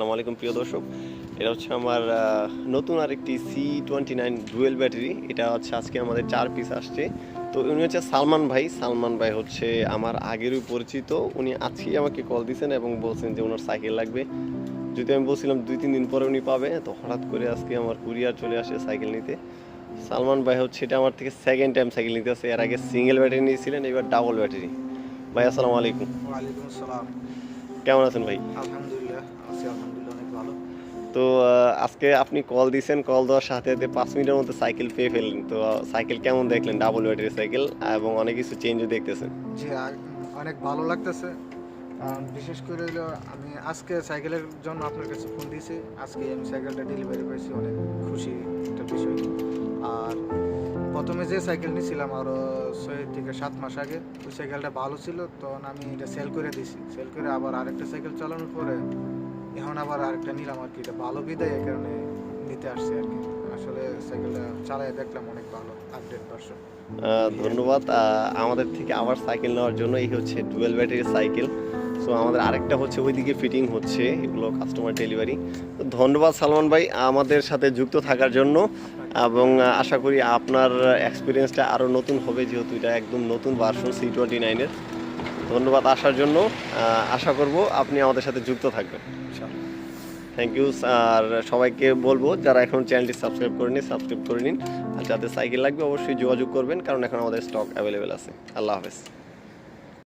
আসসালামু আলাইকুম প্রিয় দর্শক। এটা হচ্ছে আমার নতুন আরেকটি C29 ডুয়েল ব্যাটারি। এটা হচ্ছে আজকে আমাদের 4 পিস আসছে। তো উনি হচ্ছে সালমান ভাই। সালমান ভাই হচ্ছে আমার আগেরই পরিচিত। উনি আজকেই আমাকে কল দিয়েছেন এবং বলছেন যে ওনার সাইকেল লাগবে। যদি আমি বলছিলাম 2-3 দিন পরে উনি পাবে, তো হঠাৎ করে আজকে আমার কুরিয়ার চলে আসে সাইকেল নিতে। সালমান ভাই হচ্ছে এটা আমার থেকে সেকেন্ড টাইম সাইকেল নিতে আসে। এর আগে সিঙ্গেল ব্যাটারি নিয়েছিলেন, এবার ডাবল ব্যাটারি। ভাই আসসালামু আলাইকুম। ওয়ালাইকুম আসসালাম। কেমন আছেন ভাই? আলহামদুলিল্লাহ, আছি আলহামদুলিল্লাহ অনেক ভালো। তো আজকে আপনি কল দিয়েছেন, কল দেওয়ার সাথে সাথে 5 মিনিটের মধ্যে সাইকেল পেয়ে ফেললেন। তো সাইকেল কেমন দেখলেন? ডাবল ব্যাটারি সাইকেল এবং অনেক কিছু চেঞ্জও দেখতেছেন। জি, অনেক ভালো লাগতেছে। বিশেষ করে হলো আমি আজকে সাইকেলের জন্য আপনার কাছে ফোন দিয়েছি। আজকে আমি সাইকেলটা ডেলিভারি পাইছি, অনেক খুশি একটা বিষয়। আর প্রথমে যে সাইকেল নিয়েছিলাম আরও 6 থেকে 7 মাস আগে, ওই সাইকেলটা ভালো ছিল, তখন আমি এটা সেল করে দিয়েছি। সেল করে আবার আরেকটা সাইকেল চালানোর পরে এখন আবার আরেকটা নিলাম আর কি। এটা ভালো বিদায়, এই কারণে নিতে আসছি আর কি। আসলে সাইকেলটা চালায় দেখলাম অনেক ভালো, আপডেট ভার্সন। ধন্যবাদ আমাদের থেকে আবার সাইকেল নেওয়ার জন্য। এই হচ্ছে ডুয়েল ব্যাটারি সাইকেল। সো আমাদের আরেকটা হচ্ছে ওইদিকে ফিটিং হচ্ছে, এগুলো কাস্টমার ডেলিভারি। তো ধন্যবাদ সালমান ভাই আমাদের সাথে যুক্ত থাকার জন্য, এবং আশা করি আপনার এক্সপিরিয়েন্সটা আরও নতুন হবে, যেহেতু এটা একদম নতুন ভার্সন C29-এর। ধন্যবাদ আসার জন্য। আশা করব আপনি আমাদের সাথে যুক্ত থাকবেন। Thank you. আর সবাইকে বলবো যারা এখন চ্যানেলটি সাবস্ক্রাইব করেনি, সাবস্ক্রাইব করে নিন। আর যাদের সাইকেল লাগবে অবশ্যই যোগাযোগ করবেন, কারণ এখন আমাদের স্টক অ্যাভেলেবেল আছে। আল্লাহ হাফেজ।